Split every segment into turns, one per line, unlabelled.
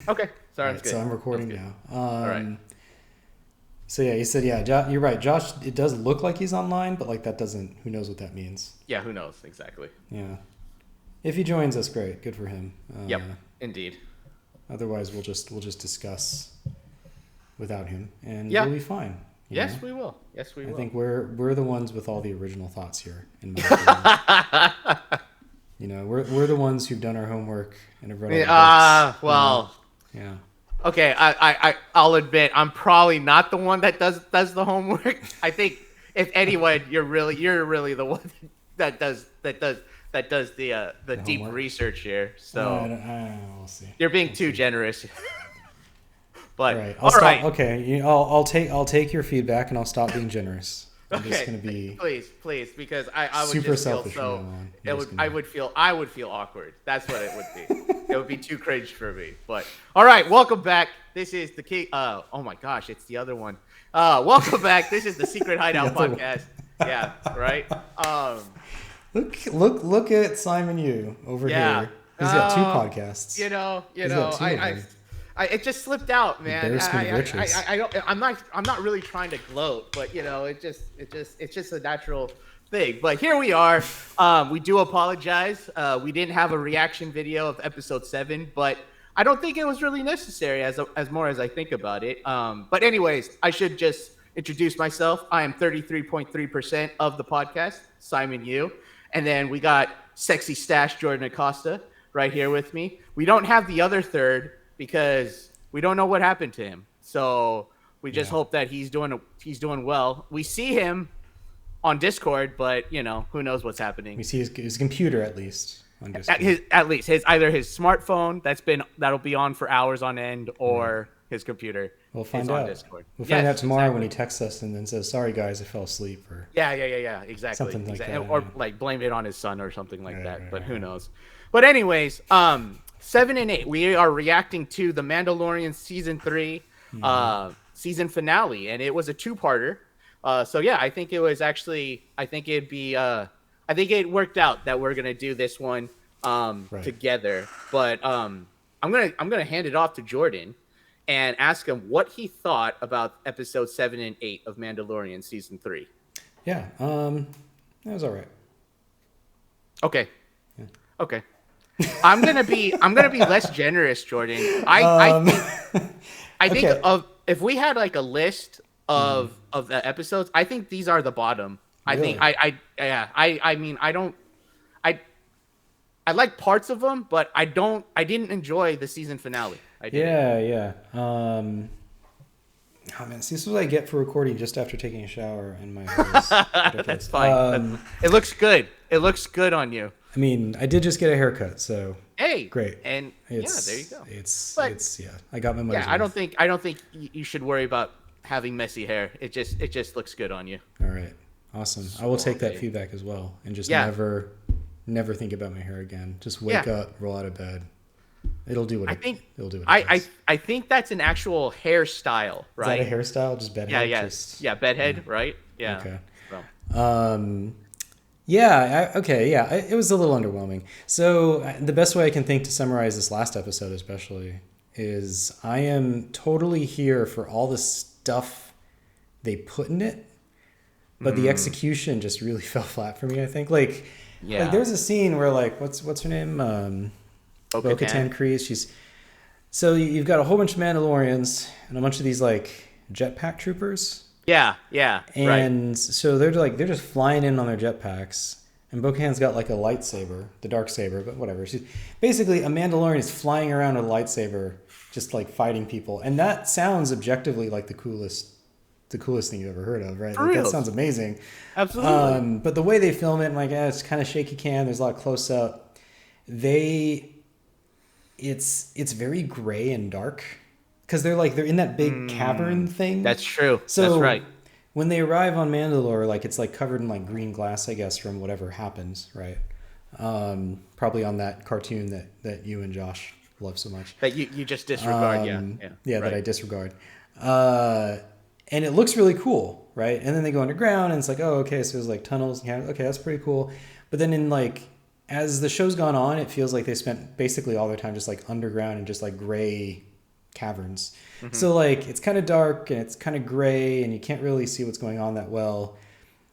Okay, sounds
Right,
good.
so I'm
Sounds
recording
good.
now.
All right.
So yeah, you said you're right. Josh, it does look like he's online, but like that doesn't. Who knows what that means?
Yeah, who knows exactly?
Yeah. If he joins us, great, good for him.
Yep, indeed.
Otherwise, we'll just discuss without him, and
Yeah.
we'll be fine. You know,
Yes, we will. Yes, we
I
will.
think we're the ones with all the original thoughts here, in my opinion. You know, we're the ones who've done our homework and have read all the books. You know,
Well,
yeah.
okay. I'll admit I'm probably not the one that does the homework. I think if anyone, you're really the one that does the
The
deep
homework.
research here.
I
So
don't, I don't know. We'll see.
you're being
We'll
too
see.
generous.
All
But
right, I'll
all
stop.
right.
Okay, I'll take your feedback and I'll stop being generous. I'm just
Okay,
gonna be
please, because I would
super
just feel
selfish from now
so.
on. I'm
It
just
would I
gonna.
would feel I would feel awkward. That's what it would be. It would be too cringe for me. But all right, welcome back. This is the key. Oh my gosh, it's the other one. Welcome back. This is the Secret
The
Hideout
other one.
podcast. Yeah, right.
Look at Simon Yu over
Yeah.
here. He's got two podcasts.
You
He's got
know,
two of them.
it just slipped out, man.
Embarrassment of riches.
I don't. I'm not really trying to gloat, but it's just a natural thing. But here we are. We do apologize. We didn't have a reaction video of episode 7, but I don't think it was really necessary as more as I think about it. But anyways, I should just introduce myself. I am 33.3% of the podcast, Simon Yu, and then we got sexy stash Jordan Acosta right here with me. We don't have the other third because we don't know what happened to him. So we just
Yeah.
hope that he's doing well. We see him on Discord, but who knows what's happening.
We see his computer at least on Discord.
At least his either his smartphone that'll be on for hours on end, or his computer
We'll
is
find
on
out.
Discord.
We'll find out tomorrow when
exactly.
he texts us and then says, "Sorry guys, I fell asleep," or
Yeah, exactly.
something like that.
Or
Yeah.
like blame it on his son or something like
Right,
that.
right,
But
right,
who
right.
knows? But anyways, 7 and 8, we are reacting to the Mandalorian season 3 season finale, and it was a two-parter. So yeah, I think it was actually I think it worked out that we're gonna do this one
Right.
together. But I'm gonna hand it off to Jordan and ask him what he thought about episode 7 and 8 of Mandalorian season 3.
Yeah. That was all right.
Okay. Okay. I'm gonna be less generous, Jordan. I think
Okay.
of if we had like a list of the episodes, I think these are the bottom. I think
Really?
I mean I I like parts of them, but I didn't enjoy the season finale. I didn't.
Yeah. Oh man, see, this is what I get for recording just after taking a shower, and my hair is
That's
ridiculous.
fine. It looks good. It looks good on you.
I mean, I did just get a haircut, so
Hey,
great.
and
It's,
yeah, there you go.
It's
But
yeah. I got my money's
yeah, I don't
worth.
think you should worry about having messy hair. It just looks good on you.
All right, awesome. I will take that
Okay.
feedback as well, and just
Yeah.
never think about my hair again. Just wake
Yeah.
up, roll out of bed. It'll do what
I think
it'll do what it
I
does.
I think that's an actual hairstyle, right?
Is that a hairstyle? Just bedhead?
Yeah,
Just,
yeah, bedhead, right? Yeah.
Okay.
So,
Yeah. Okay. Yeah. It was a little underwhelming. So the best way I can think to summarize this last episode, especially, is I am totally here for all the stuff they put in it, but the execution just really fell flat for me. I think like there's a scene where like what's her name Bo-Katan Kryze. So you've got a whole bunch of Mandalorians and a bunch of these like jetpack troopers.
yeah, right.
And so they're just flying in on their jetpacks, and Bo-Katan's got like a lightsaber, the dark saber, but whatever. She's basically a Mandalorian is flying around with a lightsaber, just like fighting people, and that sounds objectively like the coolest thing you've ever heard of, right?
For
Like,
real.
that sounds amazing.
Absolutely.
But the way they film it, like it's kind of shaky cam. There's a lot of close up. It's very gray and dark because they're in that big cavern thing.
That's true.
So
That's right.
when they arrive on Mandalore, like it's like covered in like green glass, I guess, from whatever happens, right? Probably on that cartoon that you and Josh love so much.
That you just disregard,
Yeah,
right.
that I disregard. And it looks really cool, right? And then they go underground, and it's like, oh, okay, so there's like tunnels. Yeah, okay, that's pretty cool. But then as the show's gone on, it feels like they spent basically all their time just like underground and just like gray caverns.
Mm-hmm.
So like it's kind of dark and it's kind of gray and you can't really see what's going on that well.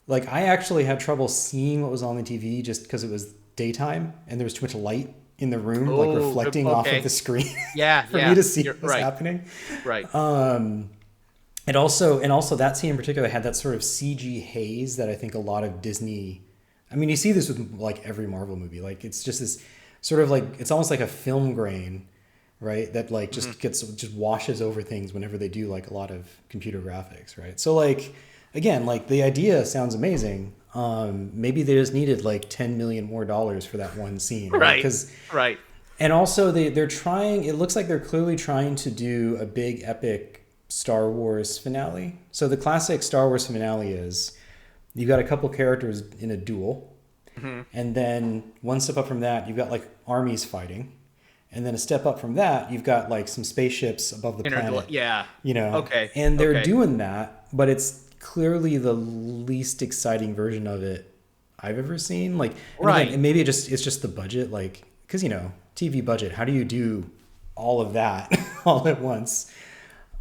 Like I actually had trouble seeing what was on the TV just because it was daytime and there was too much light in the room, like
Oh, good.
reflecting off of
Okay.
the screen
Yeah,
for me
yeah.
to see
You're
what was
right.
happening.
Right.
And also that scene in particular had that sort of CG haze that I think a lot of Disney. I mean, you see this with like every Marvel movie. Like it's just this sort of like it's almost like a film grain, right? That like
Mm-hmm.
just washes over things whenever they do like a lot of computer graphics, right? So like again, like the idea sounds amazing. Maybe they just needed like 10 million more dollars for that one scene, right?
Right.
Because
Right.
and also they're trying. It looks like they're clearly trying to do a big epic Star Wars finale. So the classic Star Wars finale is you've got a couple characters in a duel,
Mm-hmm.
and then one step up from that you've got like armies fighting, and then a step up from that you've got like some spaceships above the planet.
Yeah.
You know,
Okay.
and they're
Okay.
doing that, but it's clearly the least exciting version of it I've ever seen. Like, and
Right.
again, and maybe it's just the budget, like because TV budget. How do you do all of that all at once?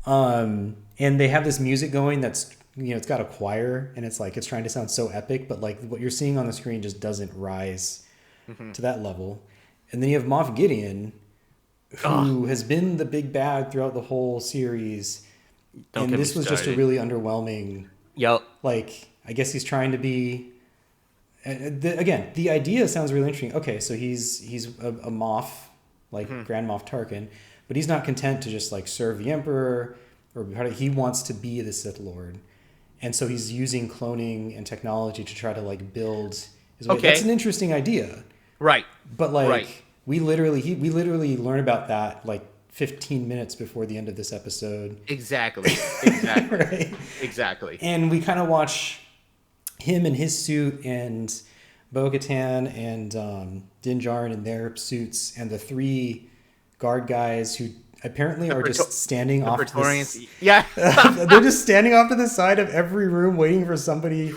And they have this music going that's it's got a choir and it's like it's trying to sound so epic, but like what you're seeing on the screen just doesn't rise to that level. And then you have Moff Gideon, who has been the big bad throughout the whole series,
Don't
and
get me
this was just a
started.
really underwhelming.
Yep.
Like I guess he's trying to be. Again, the idea sounds really interesting. Okay, so he's a Moff, like Grand Moff Tarkin, but he's not content to just like serve the Emperor, or he wants to be the Sith Lord, and so he's using cloning and technology to try to like build his way.
Okay.
That's an interesting idea,
Right.
but like
Right.
we literally learn about that like 15 minutes before the end of this episode.
Exactly. Exactly.
Right?
Exactly.
And we kind of watch him in his suit and Bo-Katan and Din Djarin in their suits and the three guard guys who apparently are just standing off to
Praetorians.
the,
Yeah.
they're just standing off to the side of every room waiting for somebody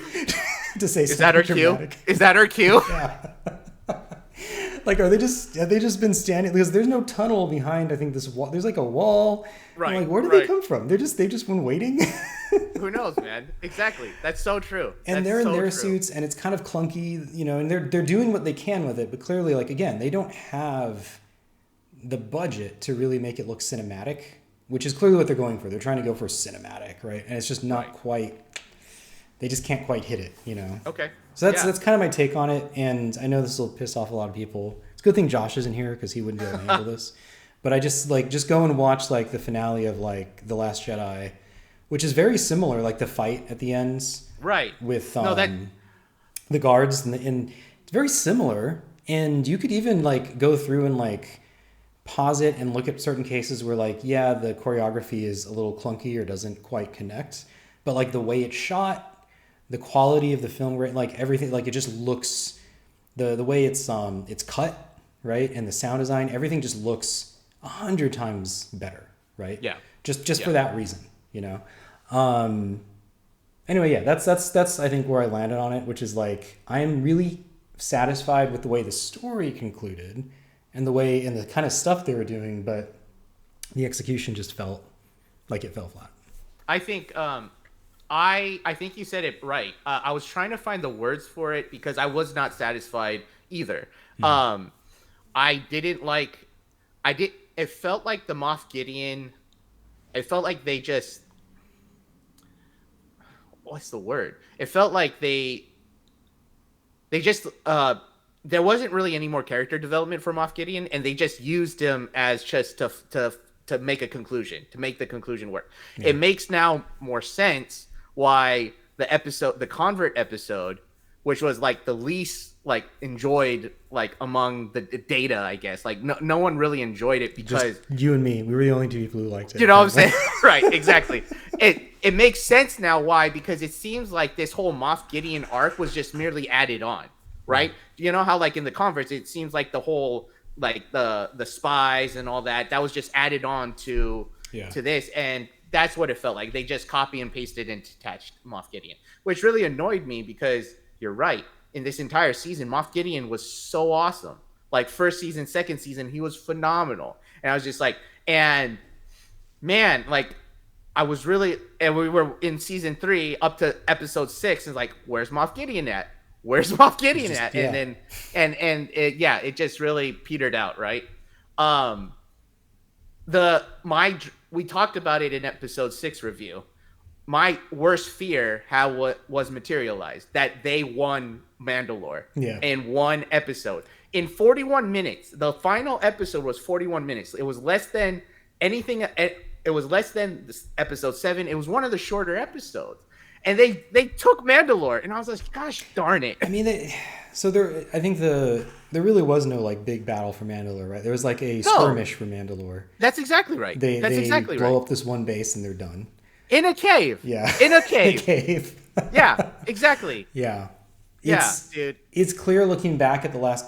to say
Is that her
something
cue?
dramatic.
Is that her cue?
Yeah. Like, have they just been standing? Because there's no tunnel behind. I think this wall. There's like a wall.
Right,
I'm like, where did
right.
they come from? They've just been waiting.
Who knows, man? Exactly. That's so true.
And
That's
they're in
so
their
true.
suits, and it's kind of clunky, and they're doing what they can with it. But clearly, like again, they don't have the budget to really make it look cinematic, which is clearly what they're going for. They're trying to go for cinematic, right? And it's just not
Right.
quite. They just can't quite hit it,
Okay.
So that's
Yeah.
that's kind of my take on it, and I know this will piss off a lot of people. It's a good thing Josh isn't here because he wouldn't be able to handle this. But I just go and watch like the finale of like The Last Jedi, which is very similar, like the fight at the end
Right.
with
No, that-
the guards, and it's very similar. And you could even like go through and like pause it and look at certain cases where like the choreography is a little clunky or doesn't quite connect, but like the way it's shot, the quality of the film, like everything, like it just looks the way it's cut, right, and the sound design, everything just looks 100 times better, right?
Yeah.
Just for that reason, Anyway, yeah, that's I think where I landed on it, which is like I am really satisfied with the way the story concluded and the kind of stuff they were doing, but the execution just felt like it fell flat.
I think I think you said it right. I was trying to find the words for it because I was not satisfied either. I didn't like. It felt like the Moff Gideon. It felt like they just. What's the word? It felt like they just there wasn't really any more character development for Moff Gideon, and they just used him as just to make a conclusion, to make the conclusion work. Yeah. It makes now more sense why the convert episode, which was like the least like enjoyed like among the data, I guess, like no one really enjoyed it because
just you and me, we were the only two people who liked it.
You know what I'm saying? Right, exactly. It makes sense now why, because it seems like this whole Moff Gideon arc was just merely added on, right? You know how like in the converts, it seems like the whole like the spies and all that was just added on to this, and that's what it felt like. They just copy and pasted and attached Moff Gideon, which really annoyed me because you're right. In this entire season, Moff Gideon was so awesome. Like first season, second season, he was phenomenal. And I was just like, and man, like I was really, and we were in season 3 up to episode 6, and like, where's Moff Gideon at? Where's Moff Gideon
Just
at? And
yeah.
then, and it, yeah, it just really petered out, right? Um, we talked about it in episode 6 review. My worst fear how what was materialized, that they won Mandalore
Yeah.
in one episode in 41 minutes. The final episode was 41 minutes. It was less than anything. It was less than episode 7. It was one of the shorter episodes, and they took Mandalore, and I was like, gosh darn it.
I mean, I think there really was no like big battle for Mandalore, right? There was like a skirmish for Mandalore.
That's exactly right. That's exactly
blow
right.
up this one base and they're done.
In a cave.
Yeah.
In a cave.
A cave.
Yeah, exactly.
Yeah.
Yeah, dude.
It's clear looking back at the last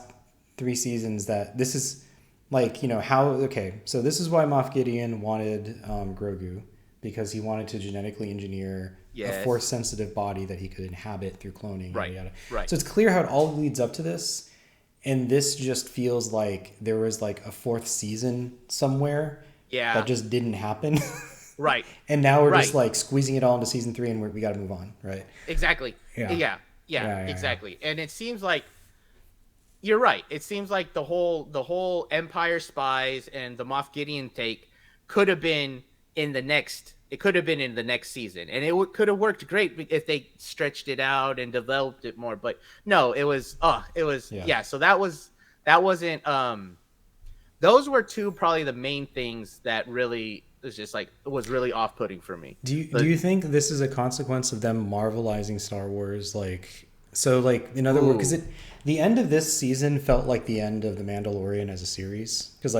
3 seasons that this is like, so this is why Moff Gideon wanted Grogu, because he wanted to genetically engineer a force-sensitive body that he could inhabit through cloning.
Right,
yada, yada.
right.
So it's clear how it all leads up to this, and this just feels like there was like a 4th season somewhere that just didn't happen.
Right.
And now we're just like squeezing it all into season 3, and we got to move on, right?
Exactly. Yeah, exactly. And it seems like you're right. It seems like the whole Empire spies and the Moff Gideon take could have been in the next. It could have been in the next season, and it could have worked great if they stretched it out and developed it more. But no, it was. So that wasn't. Those were two probably the main things that really was really off-putting for me.
Do you think this is a consequence of them Marvelizing Star Wars? In other words, because the end of this season felt like the end of The Mandalorian as a series, because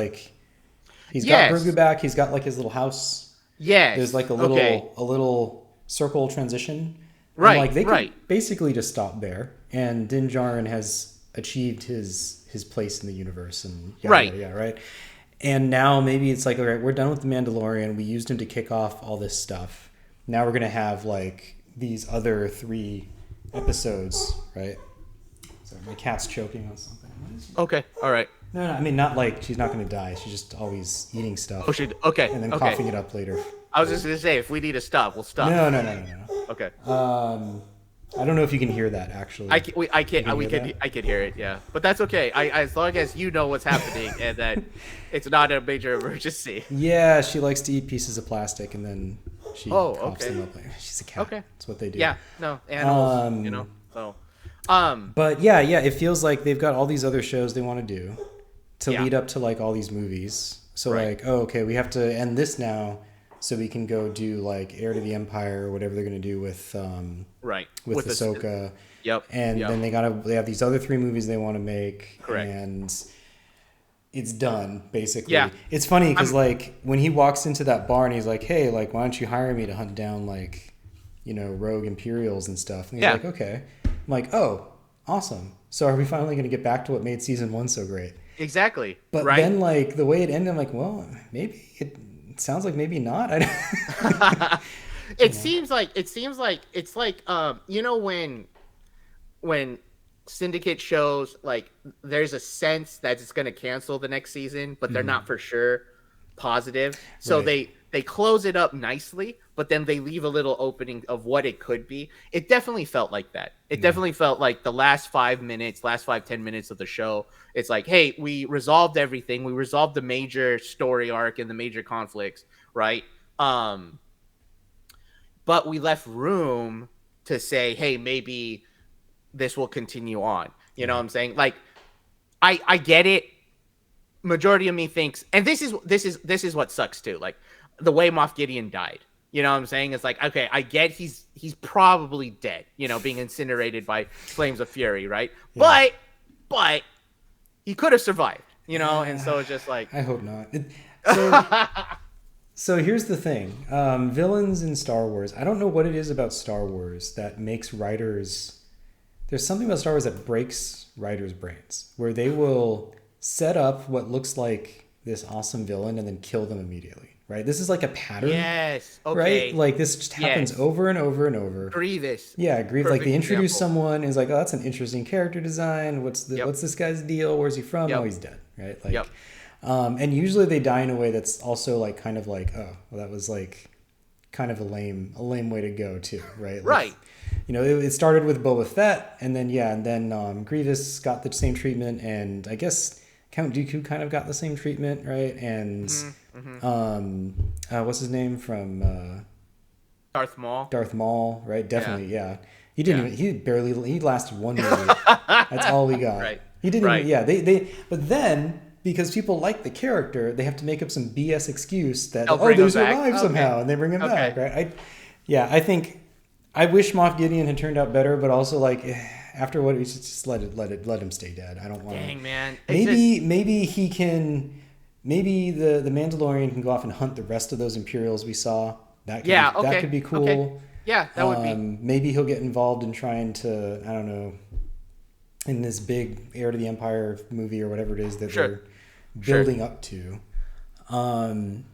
he's got Grogu back, he's got like his little house.
Yes.
There's like a little circle transition.
Right.
And they could basically just stop there, and Din Djarin has achieved his place in the universe, and right. And now maybe it's like, all right, we're done with The Mandalorian. We used him to kick off all this stuff. Now we're going to have like these other 3 episodes, right? Sorry, my cat's choking on something.
Okay, all right.
No, I mean, not like she's not going to die. She's just always eating stuff.
Okay.
And then coughing it up later.
I was just going to say, if we need to stop, we'll stop.
No.
Okay.
I don't know if you can hear that, actually.
I can hear it, yeah. But that's okay. As long as you know what's happening and that it's not a major emergency.
Yeah, she likes to eat pieces of plastic, and then she coughs them up later. She's a cat. Okay. That's what they do.
Yeah, no, animals, so.
But yeah, it feels like they've got all these other shows they want to do to lead up to like all these movies. So we have to end this now, so we can go do like Heir to the Empire or whatever they're going to do with Ahsoka. And then they have these other 3 movies they want to make.
Correct.
And it's done, basically.
Yeah.
It's funny because like when he walks into that bar and he's like, hey, like, why don't you hire me to hunt down like, rogue Imperials and stuff? And he's like, okay. I'm like, oh, awesome. So are we finally going to get back to what made season 1 so great?
Exactly.
But then like the way it ended, I'm like, well, maybe it sounds like maybe not.
It seems like it's like when syndicate shows, like, there's a sense that it's going to cancel the next season, but they're not for sure positive. So they close it up nicely, but then they leave a little opening of what it could be. It definitely felt like that. It definitely felt like the last 10 minutes of the show, it's like, hey, we resolved everything. We resolved the major story arc and the major conflicts, right? But we left room to say, hey, maybe this will continue on. You know what I'm saying? Like, I get it. Majority of me thinks, and this is what sucks too. Like, the way Moff Gideon died. You know what I'm saying? It's like, okay, I get he's probably dead, being incinerated by flames of fury, right? Yeah. But he could have survived, and so it's just like,
I hope not. So here's the thing. Villains in Star Wars. I don't know what it is about Star Wars that makes writers... There's something about Star Wars that breaks writers' brains, where they will set up what looks like this awesome villain and then kill them immediately. Right? This is like a pattern.
Yes. Okay.
Right? Like, this just happens over and over and over.
Grievous.
Yeah, Grievous. Like, they introduce someone, and it's like, oh, that's an interesting character design. What's this guy's deal? Where's he from? Oh, he's dead. Right? Like, And usually they die in a way that's also like kind of like, oh, well, that was like kind of a lame way to go too, right? Like,
Right.
it started with Boba Fett, and then Grievous got the same treatment, and I guess Count Dooku kind of got the same treatment, right? And what's his name from
Darth Maul.
Darth Maul, right? Definitely, yeah. He didn't
Yeah.
he lasted one movie. That's all we got.
Right.
He didn't
Right.
even, yeah, they but then because people like the character, they have to make up some BS excuse that
They'll bring him
they
back.
survived
Okay.
somehow and they bring him
Okay.
back, right? I think I wish Moff Gideon had turned out better, but also like after what we should just let him stay dead. I don't want
Dang,
to.
man.
Maybe he can. Maybe the Mandalorian can go off and hunt the rest of those Imperials we saw. That could be cool.
Okay. Yeah, that would be.
Maybe he'll get involved in trying to, I don't know, in this big Heir to the Empire movie or whatever it is that they're building up to. And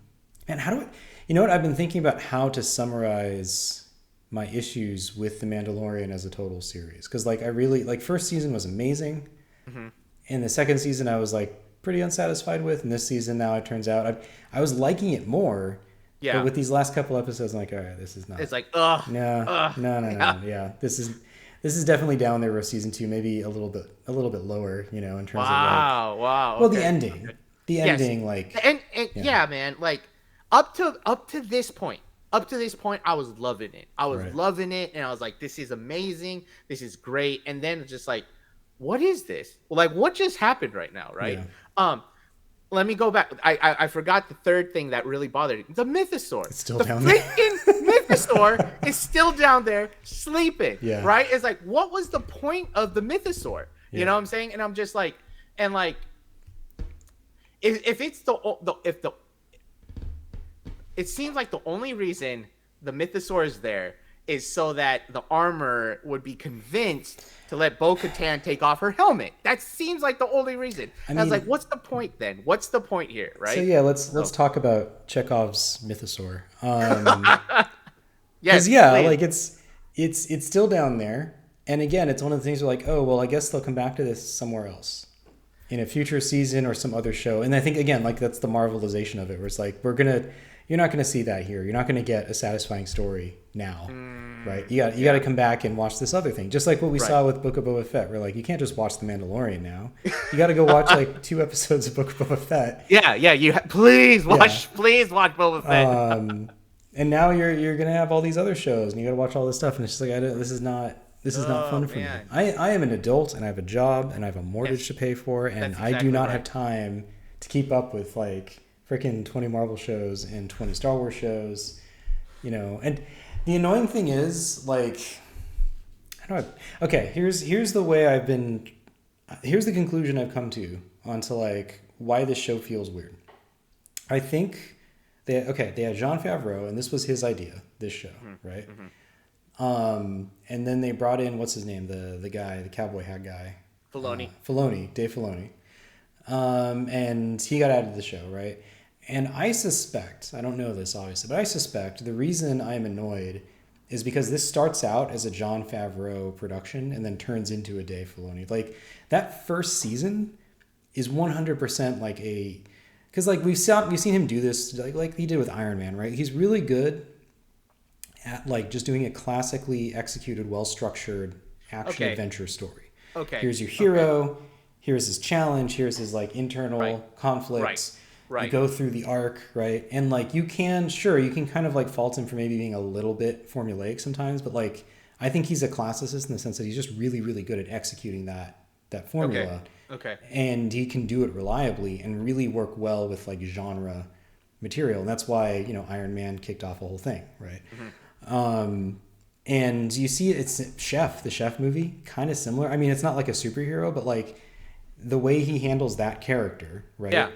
how do you know what? I've been thinking about how to summarize my issues with The Mandalorian as a total series. Because like I really, like first season was amazing. And the second season I was like pretty unsatisfied with. And this season now it turns out I was liking it more.
Yeah.
But with these last couple episodes, I'm like, all right, this is not.
It's like, ugh.
No. Yeah, this is definitely down there with season 2, maybe a little bit lower, in terms of like.
Wow.
Well,
Okay.
the ending, like.
And yeah, man, like up to this point, I was loving it. Loving it, and I was like, this is amazing. This is great. And then it's just like, what is this? Like, what just happened right now, right?
Yeah.
Let me go back. I forgot the third thing that really bothered me. The Mythosaur.
It's still down there.
The freaking Mythosaur is still down there sleeping.
Yeah.
Right? It's like, what was the point of the Mythosaur?
Yeah.
You know what I'm saying? And I'm just like, and like, if it seems like the only reason the Mythosaur is there is so that the armor would be convinced to let Bo-Katan take off her helmet. That seems like the only reason. I was like, what's the point then? What's the point here, right?
So yeah, let's talk about Chekhov's Mythosaur.
Yes,
yeah,
please.
like it's still down there. And again, it's one of the things where like, oh well, I guess they'll come back to this somewhere else in a future season or some other show. And I think again, like that's the Marvelization of it, where it's like you're not gonna see that here. You're not gonna get a satisfying story now, right? You got to come back and watch this other thing, just like what we saw with Book of Boba Fett. We're like, you can't just watch The Mandalorian now. You got to go watch like 2 episodes of Book of Boba Fett.
Yeah. Please watch Boba Fett.
And now you're gonna have all these other shows, and you got to watch all this stuff, and it's just like this is not fun for me. I am an adult, and I have a job, and I have a mortgage to pay for, and I do not have time to keep up with like freaking 20 Marvel shows and 20 Star Wars shows, And the annoying thing is like, here's the conclusion I've come to onto like why this show feels weird. I think they had Jon Favreau, and this was his idea, this show, right? And then they brought in, what's his name, the guy, the cowboy hat guy, Dave Filoni, and he got added to the show, right? And I suspect, I don't know this obviously, but I suspect the reason I'm annoyed is because this starts out as a Jon Favreau production and then turns into a Dave Filoni. Like that first season is 100% like because like we've seen him do this like he did with Iron Man, right? He's really good at like just doing a classically executed, well-structured action adventure story.
Okay.
Here's your hero. Here's his challenge. Here's his like internal conflicts.
Right.
You go through the arc, right? And like you can kind of like fault him for maybe being a little bit formulaic sometimes, but like I think he's a classicist in the sense that he's just really, really good at executing that formula.
Okay. And
he can do it reliably and really work well with like genre material. And that's why, Iron Man kicked off a whole thing, right? And you see it's the Chef movie, kind of similar. I mean, it's not like a superhero, but like the way he handles that character, right?
Yeah.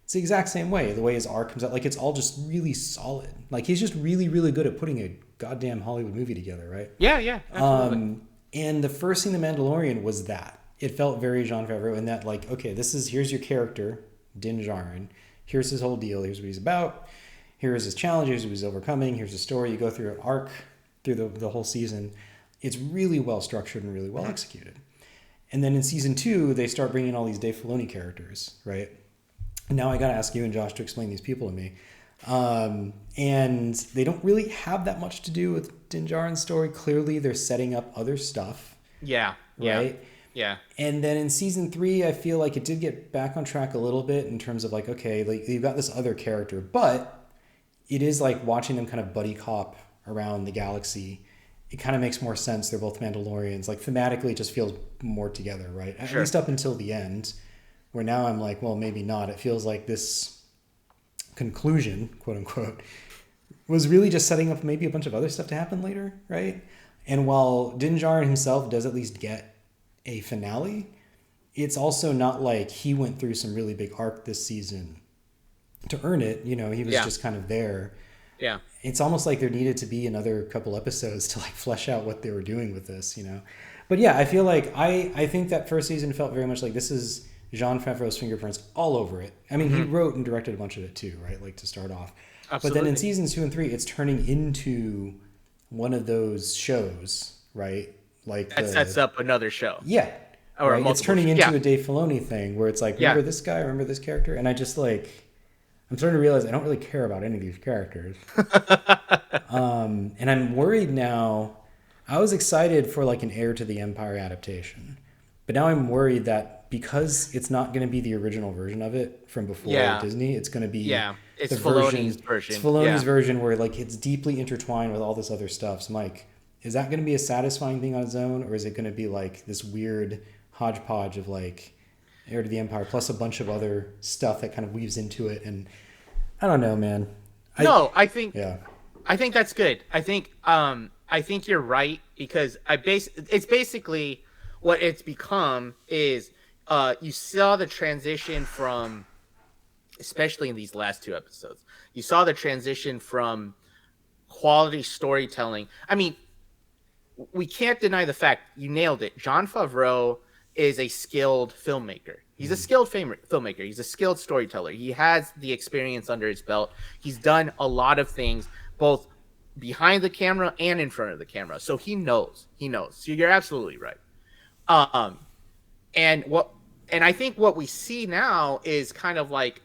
It's the exact same way. The way his arc comes out, like it's all just really solid. Like he's just really, really good at putting a goddamn Hollywood movie together, right?
Yeah, absolutely.
And the first thing, The Mandalorian, was that. It felt very Jon Favreau in that, like, okay, here's your character, Din Djarin. Here's his whole deal. Here's what he's about. Here's his challenge. Here's what he's overcoming. Here's his story. You go through an arc through the whole season. It's really well structured and really well executed. And then in season 2, they start bringing all these Dave Filoni characters, right? Now I got to ask you and Josh to explain these people to me. And they don't really have that much to do with Din Djarin's story. Clearly, they're setting up other stuff.
Yeah.
Right?
Yeah.
And then in season 3, I feel like it did get back on track a little bit in terms of like, okay, like you've got this other character, but it is like watching them kind of buddy cop around the galaxy. It kind of makes more sense. They're both Mandalorians. Like thematically, it just feels more together, right? At least up until the end, where now I'm like, well, maybe not. It feels like this conclusion, quote unquote, was really just setting up maybe a bunch of other stuff to happen later, right? And while Din Djarin himself does at least get a finale, it's also not like he went through some really big arc this season to earn it. You know, he was just kind of there.
Yeah.
It's almost like there needed to be another couple episodes to like flesh out what they were doing with this, you know? But yeah, I feel like I think that first season felt very much like this is Jon Favreau's fingerprints all over it. I mean, he wrote and directed a bunch of it too, right? Like to start off. Absolutely. But then in seasons 2 and 3, it's turning into one of those shows, right? Like
that sets up another show.
Yeah.
Or
right? It's turning into a Dave Filoni thing where it's like, remember this guy, remember this character? And I just like, I'm starting to realize I don't really care about any of these characters. And I'm worried now. I was excited for like an Heir to the Empire adaptation. But now I'm worried that because it's not going to be the original version of it from before Disney, it's going to be
it's Filoni's version.
It's Filoni's version where like it's deeply intertwined with all this other stuff. So Mike, is that going to be a satisfying thing on its own, or is it going to be like this weird hodgepodge of like Heir to the Empire plus a bunch of other stuff that kind of weaves into it? And I don't know, man.
I think that's good. I think you're right, because it's basically what it's become is you saw the transition from, especially in these last 2 episodes, you saw the transition from quality storytelling. I mean, we can't deny the fact, you nailed it. Jon Favreau is a skilled filmmaker. He's a skilled filmmaker. He's a skilled storyteller. He has the experience under his belt. He's done a lot of things, both behind the camera and in front of the camera. So he knows. So you're absolutely right. And I think what we see now is kind of like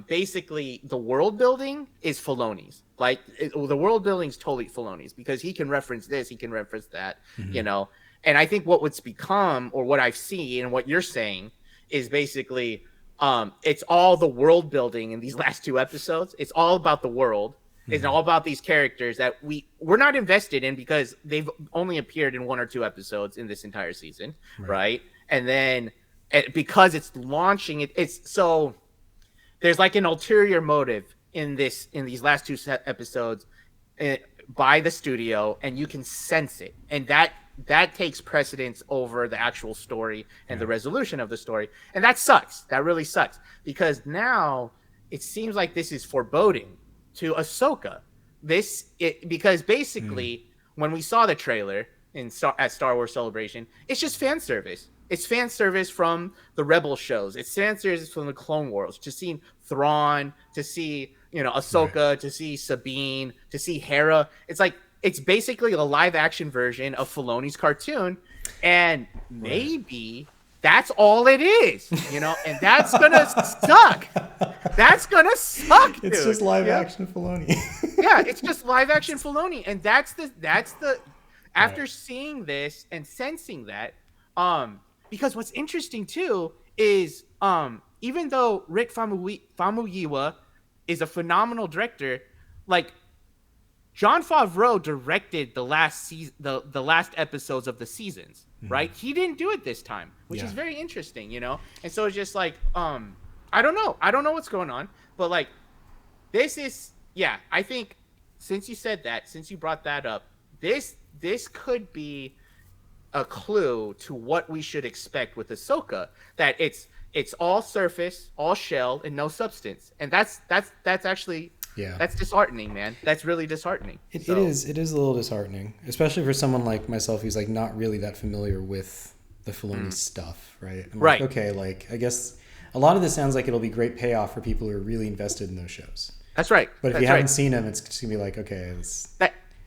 basically the world building is Filoni's. Like the world building is totally Filoni's, because he can reference this, he can reference that, you know. And I think what become, or what I've seen and what you're saying, is basically it's all the world building in these last 2 episodes. It's all about the world. It's all about these characters that we're not invested in because they've only appeared in 1 or 2 episodes in this entire season, right? And then because it's launching, it's so there's like an ulterior motive in these last 2 episodes by the studio, and you can sense it, and that takes precedence over the actual story and the resolution of the story, and that sucks. That really sucks, because now it seems like this is foreboding to Ahsoka. Because basically when we saw the trailer at Star Wars Celebration, it's just fan service. It's fan service from the Rebel shows. It's fan service from the Clone Wars. To see Thrawn, to see Ahsoka, to see Sabine, to see Hera. It's like it's basically a live action version of Filoni's cartoon, and maybe that's all it is, and that's gonna suck. That's gonna suck, dude.
It's just live action Filoni.
Yeah, it's just live action Filoni, and that's the after seeing this and sensing that, because what's interesting too is even though Rick Famuyiwa is a phenomenal director, like Jon Favreau directed the last the last episodes of the seasons, right? He didn't do it this time, which is very interesting, And so it's just like, I don't know what's going on, but like, this is, I think since you brought that up, this could be a clue to what we should expect with Ahsoka, that it's all surface, all shell, and no substance, and that's actually. Yeah, that's disheartening, man. That's really disheartening.
It is a little disheartening, especially for someone like myself who's like not really that familiar with the Filoni stuff, right? I'm
right.
Like, okay, like I guess a lot of this sounds like it'll be great payoff for people who are really invested in those shows.
That's right.
But if you haven't seen them, it's just gonna be like, okay,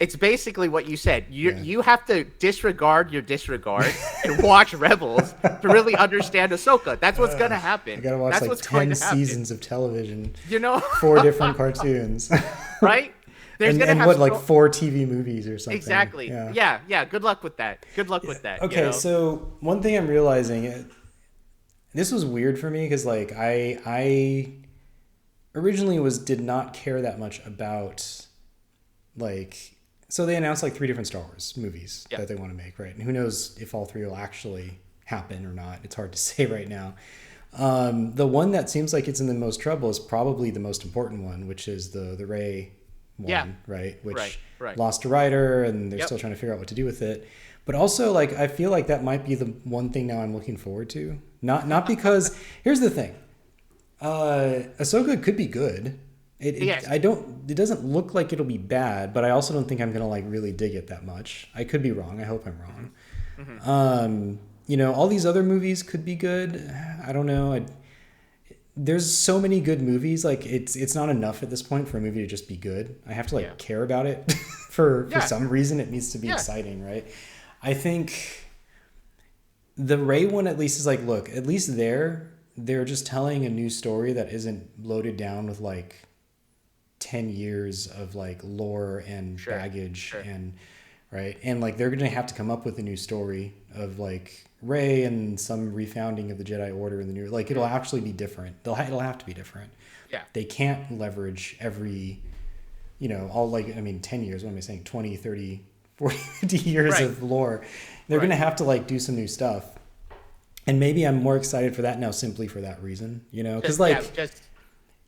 It's basically what you said.
Yeah.
You have to disregard your disregard and watch Rebels to really understand Ahsoka. That's what's gonna
I
happen.
gotta watch
That's
like
what's going
10
to happen.
seasons of television,
You know,
4 different cartoons,
right? There's gonna
and
have
what, like 4 TV movies or something.
exactly.
Yeah.
Yeah. Good luck with that. Good luck with that.
Okay,
You know?
so one thing I'm realizing, this was weird for me because like I originally did not care that much about like, so they announced like 3 different Star Wars movies
Yeah.
that they want to make, right? And who knows if all 3 will actually happen or not. It's hard to say right now. The one that seems like it's in the most trouble is probably the most important one, which is the Rey one,
Yeah.
right? Which
Right.
lost a writer, and they're
Yep.
still trying to figure out what to do with it. But also, like, I feel like that might be the one thing now I'm looking forward to. Not because here's the thing, Ahsoka could be good.
Yes.
It doesn't look like it'll be bad, but I also don't think I'm gonna like really dig it that much. I could be wrong. I hope I'm wrong. You know, all these other movies could be good. I don't know. There's so many good movies. Like it's not enough at this point for a movie to just be good. I have to like
Yeah.
care about it for
Yeah.
some reason. It needs to be
Yeah.
exciting, right? I think the Rey one at least is like, look, at least they're just telling a new story that isn't loaded down with like 10 years of like lore and
Sure,
baggage
sure.
and right, and like they're gonna have to come up with a new story of like Rey and some refounding of the Jedi Order in the new, like it'll actually be different. It'll have to be different.
Yeah.
They can't leverage every, you know, all like, I mean 10 years, what am I saying, 20, 30, 40, 50 years
Right.
of lore. They're
Right.
gonna have to like do some new stuff, and maybe I'm more excited for that now simply for that reason, you know, because like
just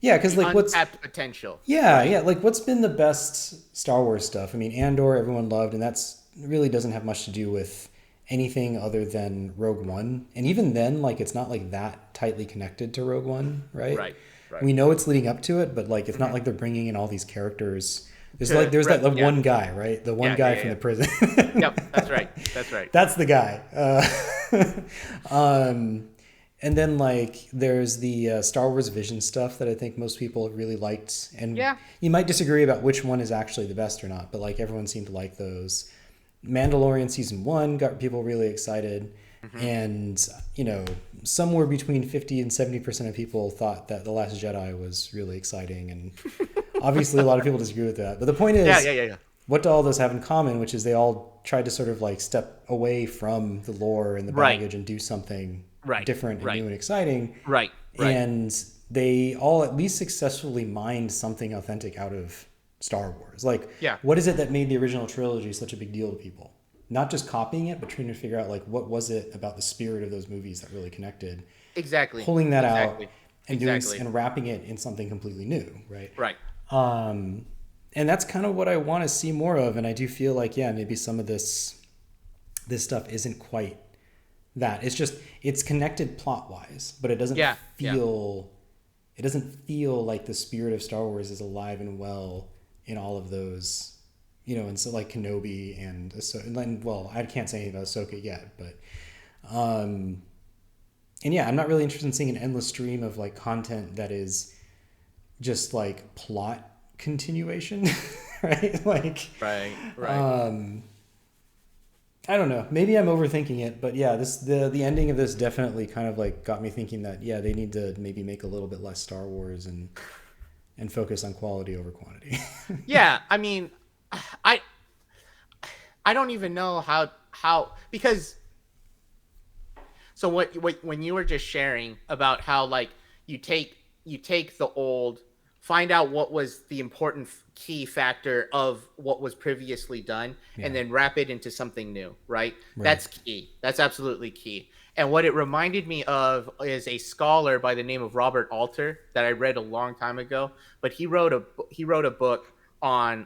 yeah, because like what's
untapped potential.
yeah, like what's been the best Star Wars stuff? I mean, Andor everyone loved, and that's really doesn't have much to do with anything other than Rogue One. And even then, like it's not like that tightly connected to Rogue One, right?
Right.
We know it's leading up to it, but like it's not like they're bringing in all these characters. There's
To-
like there's that
yeah.
one guy, right? The one
Yeah,
guy
yeah,
from
yeah.
the prison.
Yep. That's right.
That's the guy. And then like there's the Star Wars Vision stuff that I think most people really liked, and
Yeah.
you might disagree about which one is actually the best or not, but like everyone seemed to like those. Mandalorian season 1 got people really excited, and you know somewhere between 50 and 70% of people thought that The Last Jedi was really exciting, and obviously a lot of people disagree with that. But the point is,
Yeah.
what do all those have in common? Which is they all tried to sort of like step away from the lore and the
Right.
baggage and do something
Right.
different and
Right.
new and exciting.
Right.
And they all at least successfully mined something authentic out of Star Wars. Like,
Yeah.
what is it that made the original trilogy such a big deal to people? Not just copying it, but trying to figure out like what was it about the spirit of those movies that really connected.
Exactly.
Pulling that
Exactly.
out and
Exactly.
doing and wrapping it in something completely new, right?
Right.
And that's kind of what I want to see more of. And I do feel like, yeah, maybe some of this stuff isn't quite that. It's just it's connected plot wise, but it doesn't
Yeah,
feel it doesn't feel like the spirit of Star Wars is alive and well in all of those, you know. And so like Kenobi and Ahsoka, well, I can't say anything about Ahsoka yet, but and yeah, I'm not really interested in seeing an endless stream of like content that is just like plot continuation, right? Like,
Right.
I don't know. Maybe I'm overthinking it, but yeah, the ending of this definitely kind of like got me thinking that yeah, they need to maybe make a little bit less Star Wars and focus on quality over quantity.
Yeah. I mean, I don't even know how because. So what when you were just sharing about how like you take the old, find out what was the important key factor of what was previously done, and then wrap it into something new, right? That's key. That's absolutely key. And what it reminded me of is a scholar by the name of Robert Alter that I read a long time ago, but he wrote a book on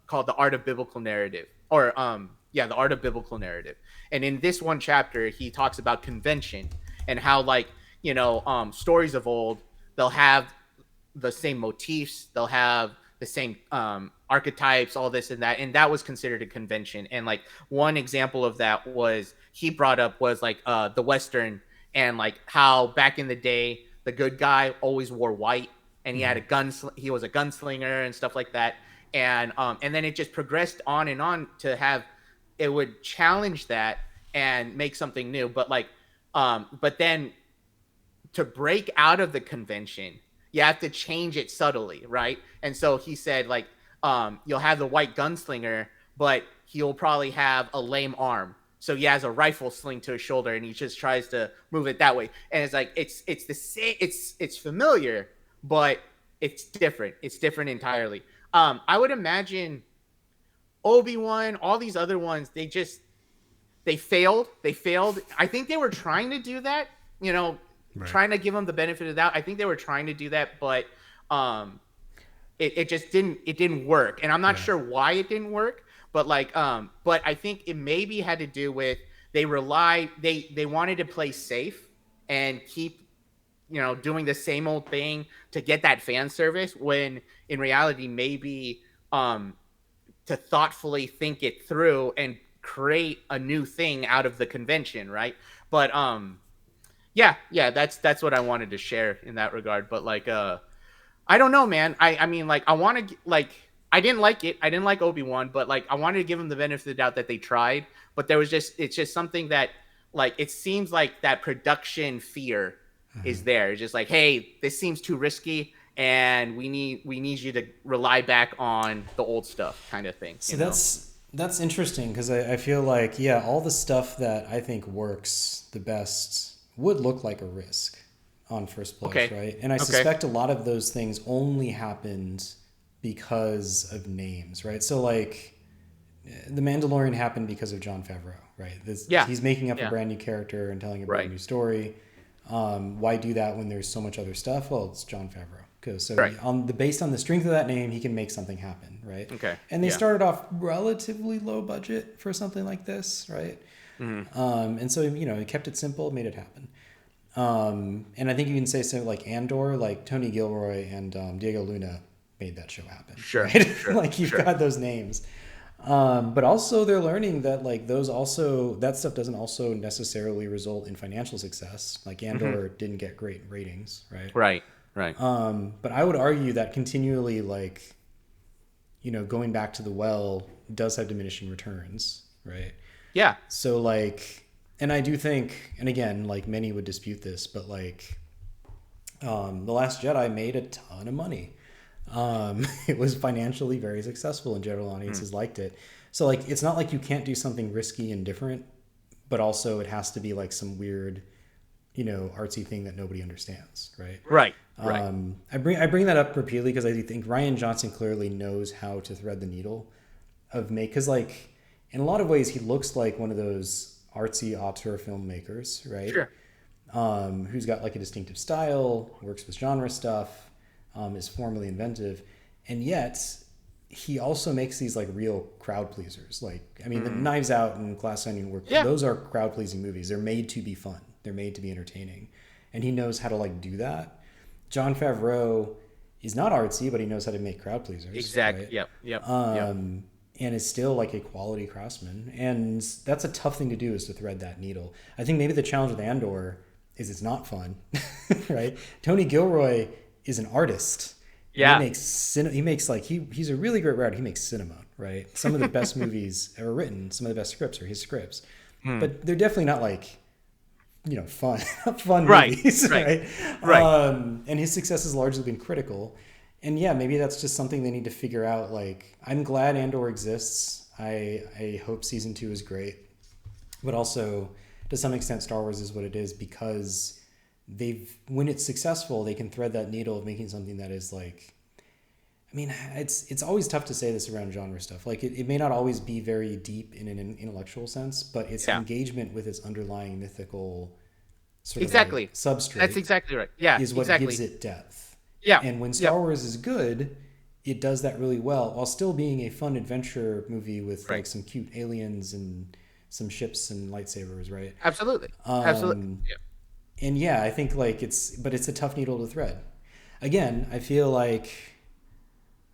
called The Art of Biblical Narrative, or The Art of Biblical Narrative. And in this one chapter, he talks about convention and how, like, you know, stories of old, they'll have the same motifs, they'll have the same archetypes, all this and that, and that was considered a convention. And like one example of that was he brought up was like the Western, and like how back in the day the good guy always wore white, and he had a gun, he was a gunslinger and stuff like that. and then it just progressed on and on to have it would challenge that and make something new. But then to break out of the convention, you have to change it subtly, right? And so he said, like, you'll have the white gunslinger, but he'll probably have a lame arm. So he has a rifle sling to his shoulder, and he just tries to move it that way. And it's like it's the same. It's familiar, but it's different. It's different entirely. I would imagine Obi-Wan, all these other ones, they failed. They failed. I think they were trying to do that,
Right.
trying to give them the benefit of the doubt. I think they were trying to do that, but it just didn't work. And I'm not sure why it didn't work, but but I think it maybe had to do with they wanted to play safe and keep doing the same old thing to get that fan service, when in reality maybe to thoughtfully think it through and create a new thing out of the convention, right? But yeah, that's what I wanted to share in that regard. But I don't know, man. I mean, like, I want to, like, I didn't like it. I didn't like Obi-Wan, but like I wanted to give them the benefit of the doubt that they tried. But it's just something that, like, it seems like that production fear is there. It's just like, hey, this seems too risky, and we need you to rely back on the old stuff, kind of thing.
So that's interesting, because I feel like, all the stuff that I think works the best would look like a risk on first blush, right? And I suspect a lot of those things only happened because of names, right? So like The Mandalorian happened because of Jon Favreau, right? He's making up a brand new character and telling a brand new story. Why do that when there's so much other stuff? Well, it's Jon Favreau. Based on the strength of that name, he can make something happen, right?
Okay.
And they started off relatively low budget for something like this, right? Mm-hmm. And so, he kept it simple, made it happen. And I think you can say something like Andor, like Tony Gilroy and Diego Luna made that show happen.
Sure.
Right?
Sure.
Like, you've got those names. But also they're learning that, like, that stuff doesn't also necessarily result in financial success. Like Andor didn't get great ratings, right?
Right.
But I would argue that continually, like, going back to the well does have diminishing returns, right?
Yeah.
So, like, and I do think, and again, like, many would dispute this, but like, The Last Jedi made a ton of money. It was financially very successful, and general audiences liked it. So, like, it's not like you can't do something risky and different, but also it has to be like some weird, artsy thing that nobody understands, right?
Right.
I bring that up repeatedly because I think Rian Johnson clearly knows how to thread the needle because, like, in a lot of ways he looks like one of those artsy auteur filmmakers, right?
Sure.
Who's got like a distinctive style, works with genre stuff, is formally inventive, and yet he also makes these like real crowd pleasers. Like, I mean, the Knives Out and Glass Onion work. Yeah. Those are crowd pleasing movies. They're made to be fun. They're made to be entertaining, and he knows how to like do that. Jon Favreau is not artsy, but he knows how to make crowd pleasers.
Exactly.
Right?
Yep.
And is still like a quality craftsman, and that's a tough thing to do, is to thread that needle. I think maybe the challenge with Andor is it's not fun, right? Tony Gilroy is an artist.
Yeah.
He makes like he's a really great writer. He makes cinema, right? Some of the best movies ever written, some of the best scripts are his scripts, but they're definitely not like fun movies, right? And his success has largely been critical. And yeah, maybe that's just something they need to figure out. Like, I'm glad Andor exists. I hope season 2 is great, but also to some extent Star Wars is what it is because when it's successful, they can thread that needle of making something that is like, I mean, it's always tough to say this around genre stuff. Like, it may not always be very deep in an intellectual sense, but its engagement with its underlying mythical sort of like substrate.
That's exactly right. Yeah,
is what gives it depth.
Yeah.
And when Star Wars is good, it does that really well while still being a fun adventure movie with like some cute aliens and some ships and lightsabers, right?
Absolutely. Absolutely. Yeah.
And yeah, I think like it's a tough needle to thread. Again, I feel like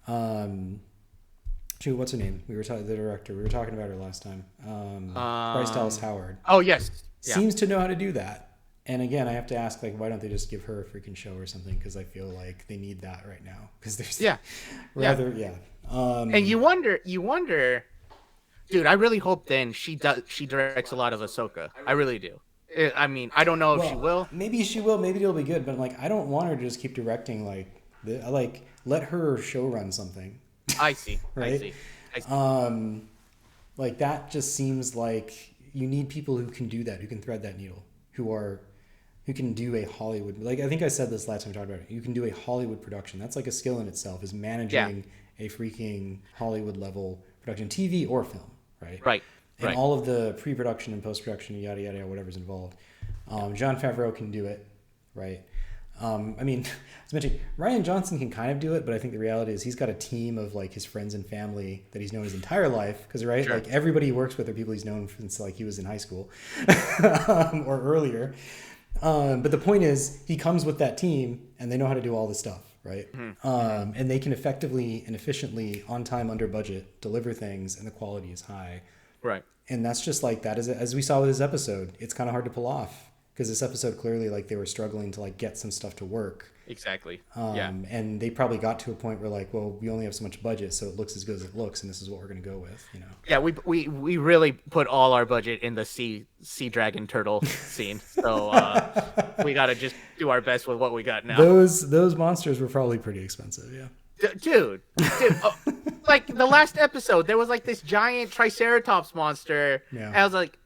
what's her name? The director. We were talking about her last time. Bryce Dallas Howard.
Oh, yes. Yeah.
Seems to know how to do that. And again, I have to ask, like, why don't they just give her a freaking show or something? Because I feel like they need that right now. Because there's
And you wonder, dude. I really hope then she directs a lot of Ahsoka. I really do. I mean, I don't know if she
Well,
will.
maybe she will. Maybe it'll be good. But like, I don't want her to just keep directing. Like let her show run something,
I see. I
right?
see. I see.
Like that just seems like you need people who can do that, who can thread that needle, who can do a Hollywood. Like I think I said this last time we talked about it. You can do a Hollywood production. That's like a skill in itself. Is managing a freaking Hollywood level production, TV or film, right?
Right.
And
Right.
all of the pre-production and post-production, yada yada, whatever's involved. Jon Favreau can do it, right? I mean, as mentioned, Ryan Johnson can kind of do it, but I think the reality is he's got a team of like his friends and family that he's known his entire life. Because right,
Sure.
like everybody he works with are people he's known since like he was in high school or earlier. But the point is, he comes with that team, and they know how to do all this stuff, right? And they can effectively and efficiently, on time, under budget, deliver things, and the quality is high.
Right.
And that's just like that. As we saw with this episode, it's kind of hard to pull off because this episode clearly like they were struggling to like get some stuff to work.
Exactly. Yeah.
And they probably got to a point where like, well, we only have so much budget, so it looks as good as it looks, and this is what we're going to go with, you know.
Yeah, we really put all our budget in the sea dragon turtle scene, so we got to just do our best with what we got now.
Those monsters were probably pretty expensive, yeah.
Dude, like the last episode, there was like this giant Triceratops monster.
Yeah.
And I was like,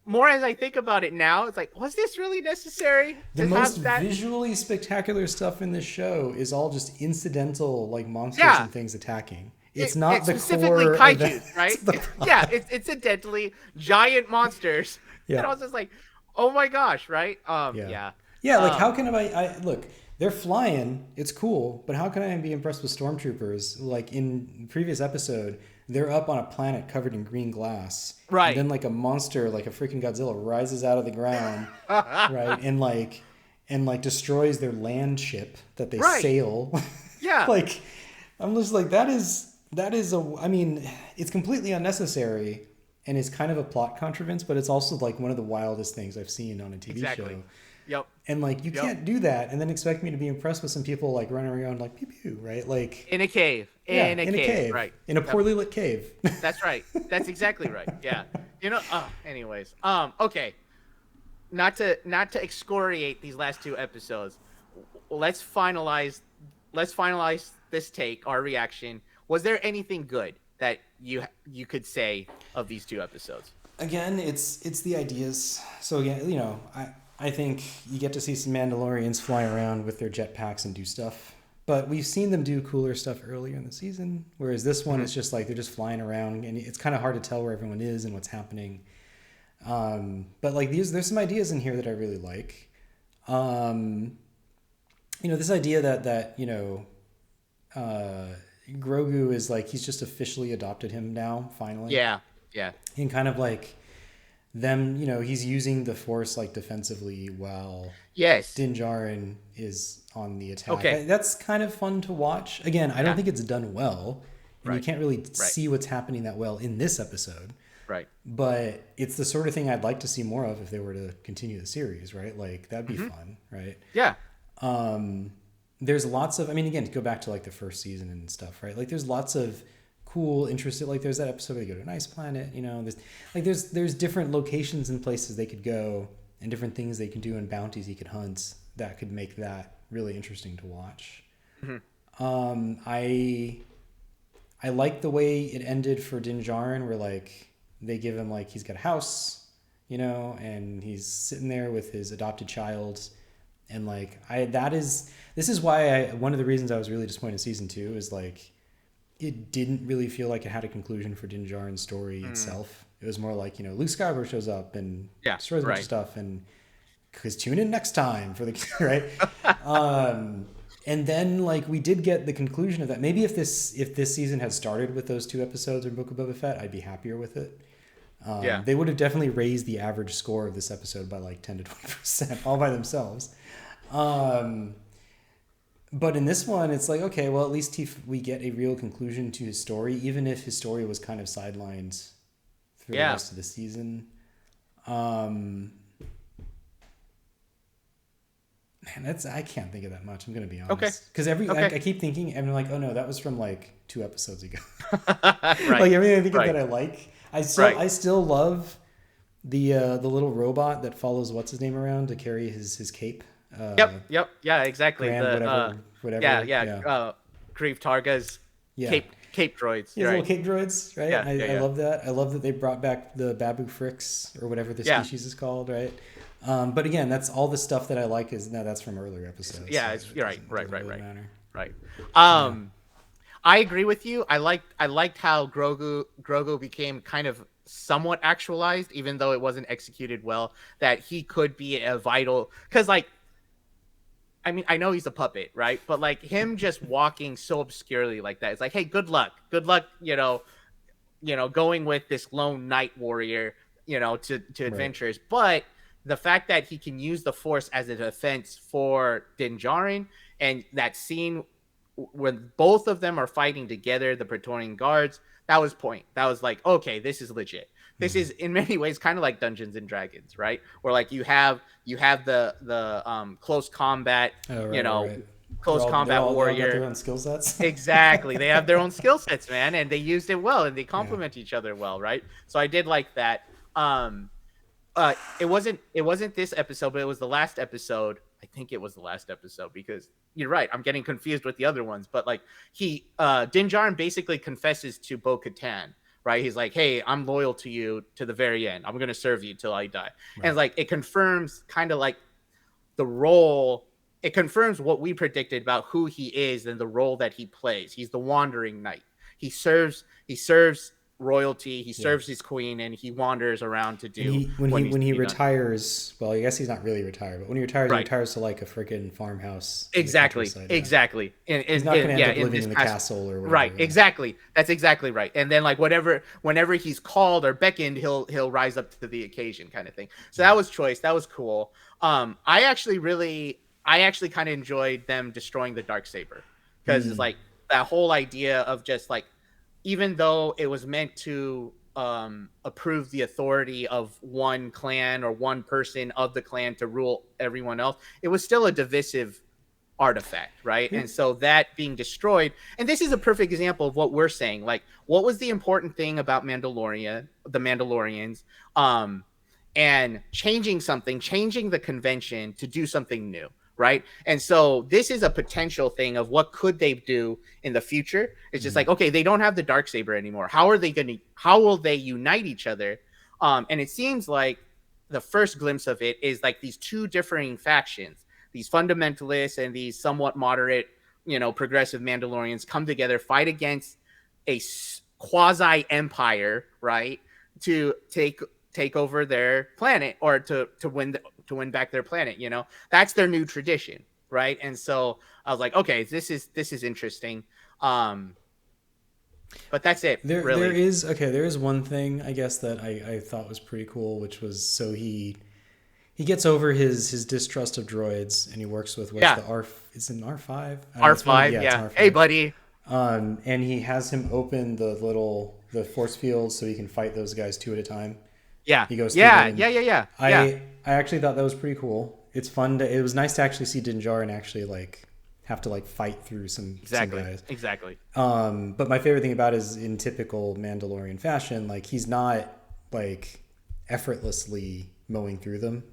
more as I think about it now, it's like, was this really necessary?
The
to
most
have that?
visually spectacular stuff in this show is all just incidental, like monsters
Yeah.
and things attacking. It's not the
specifically
core
kaiju,
event.
right?
It's the plot.
Yeah, it's incidentally giant monsters.
Yeah.
And I was just like, oh my gosh, right? Yeah.
Yeah, like how can I look, they're flying, it's cool, but how can I be impressed with stormtroopers? Like in the previous episode, they're up on a planet covered in green glass.
Right.
And then like a monster, like a freaking Godzilla, rises out of the ground, right? And like destroys their land ship that they
Right.
sail.
Yeah.
Like I'm just like that is I mean, it's completely unnecessary and it's kind of a plot contrivance, but it's also like one of the wildest things I've seen on a TV show.
Yep.
And like you can't do that and then expect me to be impressed with some people like running around like pew pew, right? Like
In a cave.
yeah,
In a cave. Right.
In a poorly lit cave.
That's right. That's exactly right. Yeah. You know. Anyways. Okay. Not to excoriate these last two episodes. Let's finalize this take, our reaction. Was there anything good that you could say of these two episodes?
Again, it's the ideas. So again, you know, I think you get to see some Mandalorians fly around with their jetpacks and do stuff. But we've seen them do cooler stuff earlier in the season, whereas this one is just like they're just flying around, and it's kind of hard to tell where everyone is and what's happening. But like there's some ideas in here that I really like. You know, this idea that you know, Grogu is like he's just officially adopted him now, finally.
Yeah.
And kind of like them, you know, he's using the Force like defensively while
Yes.
Din Djarin is on the attack.
Okay.
That's kind of fun to watch. Again, I don't think it's done well. And you
Right.
can't really see what's happening that well in this episode.
Right.
But it's the sort of thing I'd like to see more of if they were to continue the series, right? Like that'd be fun, right?
Yeah.
There's lots of, I mean, again, to go back to like the first season and stuff, right? Like there's lots of cool, interesting, like there's that episode where they go to an ice planet, you know, there's different locations and places they could go and different things they can do and bounties he could hunt that could make that really interesting to watch. I like the way it ended for Din Djarin, where like they give him like he's got a house, you know, and he's sitting there with his adopted child, and like this is why one of the reasons I was really disappointed in season 2 is like it didn't really feel like it had a conclusion for Din Djarin's story itself. It was more like, you know, Luke Skywalker shows up and destroys a bunch of stuff, and because tune in next time for the right. And then like we did get the conclusion of that. Maybe if this season had started with those 2 episodes in Book of Boba Fett, I'd be happier with it. They would have definitely raised the average score of this episode by like 10 to 20% all by themselves. But in this one, it's like, okay, well, at least we get a real conclusion to his story, even if his story was kind of sidelined through the rest of the season. Man, I can't think of that much. I'm gonna be honest.
Okay.
Because I keep thinking, and I'm like, oh no, that was from like 2 episodes ago.
Right.
Like everything I think of
Right.
that I like,
Right.
I still love the little robot that follows what's his name around to carry his cape.
Yep. Yep. Yeah. Exactly.
Grand
The Yeah.
whatever.
Yeah.
Yeah.
Grief Targa's
Yeah.
cape droids.
Yeah,
You're
little
right.
cape droids, right?
Yeah. Yeah.
I
Yeah.
love that. I love that they brought back the Babu Fricks or whatever the
Yeah.
species is called, right? But again, that's all the stuff that I like is now that's from earlier episodes, so
Yeah.
it
You're right. Right.
doesn't
Right.
really
Right.
matter.
Right.
Yeah.
I agree with you. I liked how Grogu became kind of somewhat actualized, even though it wasn't executed well. That he could be a vital, because like, I mean, I know he's a puppet, right? But like him just walking so obscurely like that, it's like, hey, good luck, going with this lone night warrior, to
Right.
adventures. But the fact that he can use the force as a defense for Din Djarin, and that scene when both of them are fighting together, the Praetorian guards, that was point. That was like, okay, this is legit. This
Mhm.
is in many ways kind of like Dungeons and Dragons, right? Where like you have the close combat,
Oh,
you
right.
know,
Right.
close combat
They all got their
warrior.
own skill sets.
Exactly. They have their own skill sets, man, and they used it well, and they
Yeah.
complement each other well, right? So I did like that. Um, it wasn't this episode, but it was the last episode. I think it was the last episode because you're right. I'm getting confused with the other ones, but like Din Djarin basically confesses to Bo-Katan, right? He's like, "Hey, I'm loyal to you to the very end. I'm gonna serve you till I die," and
Right.
like it confirms kind of like the role. It confirms what we predicted about who he is and the role that he plays. He's the wandering knight. He serves royalty, he
Yeah.
serves his queen, and he wanders around to
And
do what needs
when
to
he
be done.
retires, well, I guess he's not really retired, but when he
Right.
retires to like a freaking farmhouse in the
Exactly.
countryside. Yeah.
Exactly.
He's not going to end
Yeah,
up
in
living
this
in the
past.
castle or whatever.
Right.
Yeah.
Exactly. That's exactly right. And then like whenever he's called or beckoned, he'll rise up to the occasion, kind of thing. So
Yeah.
that was choice. That was cool. I actually kind of enjoyed them destroying the dark saber, because it's
Mm.
like that whole idea of just like, even though it was meant to approve the authority of one clan or one person of the clan to rule everyone else, it was still a divisive artifact, right? And
Here,
so that being destroyed, and this is a perfect example of what we're saying. Like, what was the important thing about the Mandalorians, and changing the convention to do something new, right? And so this is a potential thing of what could they do in the future. It's just
mm.
like, okay, they don't have the dark saber anymore. How will they unite each other? And it seems like the first glimpse of it is like these two differing factions, these fundamentalists and these somewhat moderate, progressive Mandalorians come together, fight against a quasi empire, right? To take over their planet, or to win back their planet. That's their new tradition, right? And so I was like, okay, this is interesting. Um, but that's it, really.
there is one thing I guess that I thought was pretty cool, which was so he gets over his distrust of droids and he works with what's
Yeah,
the R it's an R5. I don't know, it's one of
R5.
yeah, it's an
Yeah. Hey,
R5.
buddy.
And he has him open the force fields so he can fight those guys two at a time.
Yeah.
He goes through them,
Yeah.
and
Yeah. Yeah. Yeah. Yeah.
I actually thought that was pretty cool. It's fun to. It was nice to actually see Din Djarin actually like have to like fight through some
Exactly.
guys.
Exactly.
But my favorite thing about it is in typical Mandalorian fashion, like he's not like effortlessly mowing through them.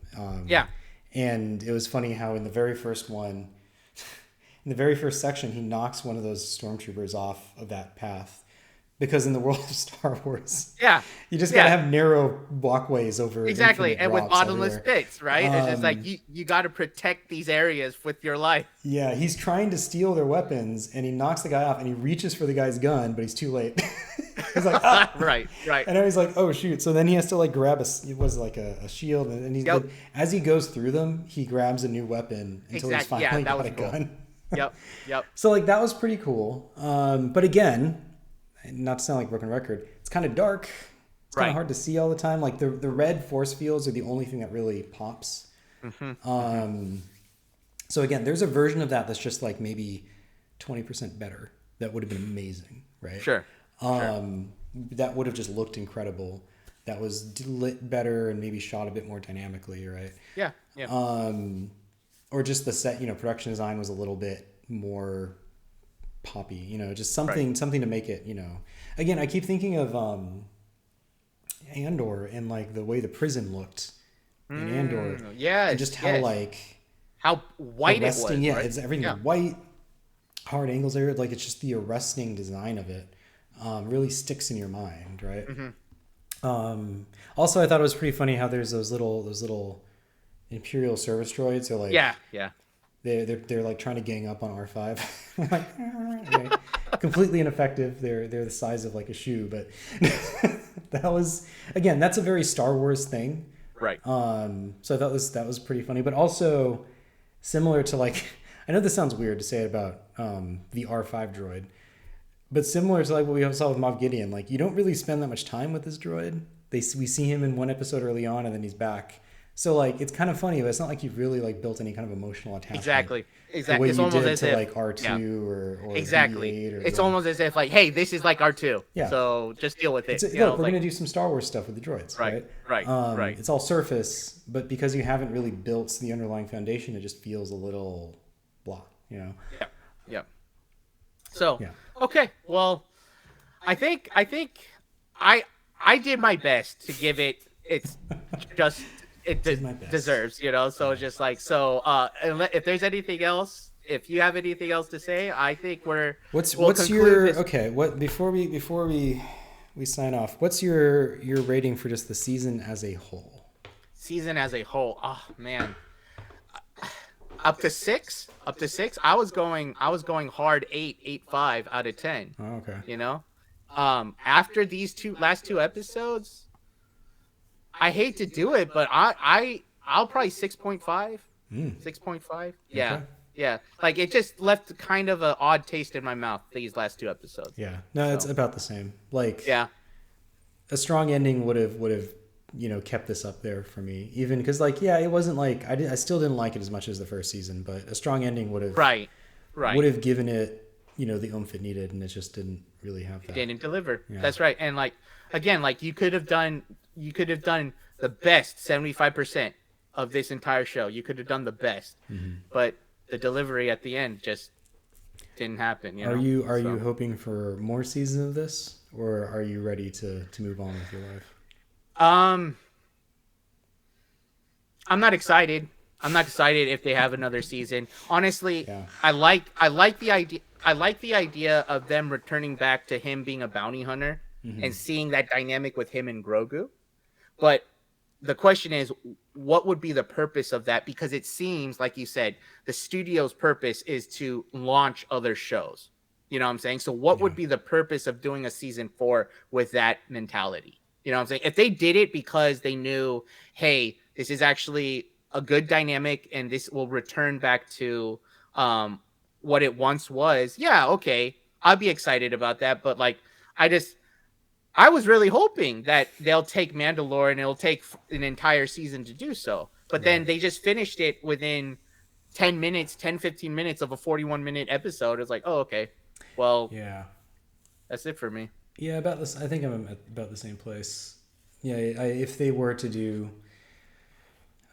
Yeah.
And it was funny how in the very first one, in the very first section, he knocks one of those stormtroopers off of that path. Because in the world of Star Wars,
Yeah.
you just gotta
Yeah.
have narrow walkways over
Exactly.
infinite
And with
drops
bottomless
everywhere.
pits, right? It's just like you got to protect these areas with your life.
Yeah, he's trying to steal their weapons, and he knocks the guy off, and he reaches for the guy's gun, but he's too late. He's like, ah!
Right. Right.
And I was like, oh shoot! So then he has to like grab it was like a shield, and he's
Yep.
as he goes through them, he grabs a new weapon until he's
Exactly. Yeah,
finally
that
got
was
a
cool.
gun.
Yep. Yep.
So like that was pretty cool. But again, not to sound like a broken record, it's kind of dark. It's kind
Right.
of hard to see all the time. Like the red force fields are the only thing that really pops. So again, there's a version of that that's just like maybe 20% better. That would have been amazing, right?
Sure.
That would have just looked incredible. That was lit better and maybe shot a bit more dynamically, right?
Yeah. Yeah.
Or just the set, production design was a little bit more poppy, just something to make it, again, I keep thinking of Andor and like the way the prison looked in Andor, and just how like
how white
arresting,
it was.
yeah,
Right?
it's everything white, hard angles there, like it's just the arresting design of it really sticks in your mind, right? Also, I thought it was pretty funny how there's those little Imperial service droids. So like,
yeah.
They're like trying to gang up on R5. Like, okay. Completely ineffective. They're the size of like a shoe, but that was, again, that's a very Star Wars thing.
Right.
So I thought that was pretty funny, but also similar to like, I know this sounds weird to say about the R5 droid, but similar to like what we saw with Moff Gideon, like you don't really spend that much time with this droid. We see him in one episode early on, and then he's back. So like it's kind of funny, but it's not like you've really like built any kind of emotional attachment.
Exactly.
The way
it's
you
almost
did
as
to
if,
like R2 or
exactly.
BB-8 or
it's almost as if like, hey, this is like R2.
Yeah.
So just deal with it.
Look, we're gonna do some Star Wars stuff with the droids, right?
Right.
It's all surface, but because you haven't really built the underlying foundation, it just feels a little blah,
Yeah. So
Yeah.
okay, well, I think I did my best to give it its just deserves, so it's just like, so if there's anything else, if you have anything else to say, I think
what's your this. Okay, what before we sign off, what's your rating for just the season as a whole?
Oh man, up to 6. I was going hard 8.5 out of 10.
Oh, okay.
After these last two episodes, I hate to do it, but I'll probably 6.5. 6.5. Yeah.
Okay.
Yeah. Like it just left kind of an odd taste in my mouth these last two episodes.
Yeah. No, it's about the same. Like,
yeah,
a strong ending would have kept this up there for me, even because like, yeah, it wasn't like I still didn't like it as much as the first season, but a strong ending would have would have given it the oomph it needed, and it just didn't really have that.
It didn't deliver. Yeah. That's right. And like, again, like you could have done the best 75% of this entire show. You could have done the best, but the delivery at the end just didn't happen.
Are you hoping for more seasons of this, or are you ready to move on with your life?
I'm not excited. I'm not excited if they have another season. Honestly, I like the idea. I like the idea of them returning back to him being a bounty hunter and seeing that dynamic with him and Grogu. But the question is, what would be the purpose of that? Because it seems, like you said, the studio's purpose is to launch other shows. You know what I'm saying? So what would be the purpose of doing a season 4 with that mentality? You know what I'm saying? If they did it because they knew, hey, this is actually a good dynamic and this will return back to what it once was, yeah, okay, I'll be excited about that. But like, I was really hoping that they'll take Mandalore and it'll take an entire season to do so. But then they just finished it within 15 minutes of a 41-minute episode. It's like, oh, okay. Well,
yeah,
that's it for me.
Yeah, about this. I think I'm at about the same place. Yeah, if they were to do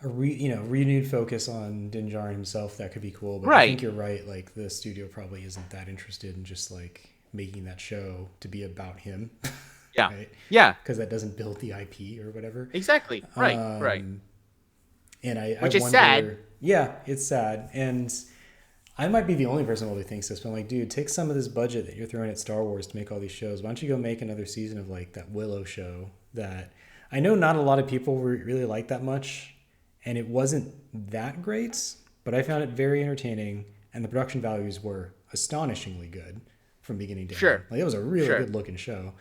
a renewed focus on Din Djarin himself, that could be cool. But I think you're right. Like the studio probably isn't that interested in just like making that show to be about him.
Yeah.
Right?
Yeah.
Because that doesn't build the IP or whatever.
Exactly. Right.
And
Which is
wonder,
sad.
Yeah, it's sad. And I might be the only person who really thinks this, but I'm like, dude, take some of this budget that you're throwing at Star Wars to make all these shows. Why don't you go make another season of like that Willow show that I know not a lot of people really like that much, and it wasn't that great, but I found it very entertaining, and the production values were astonishingly good from beginning to end. Like it was a really good looking show.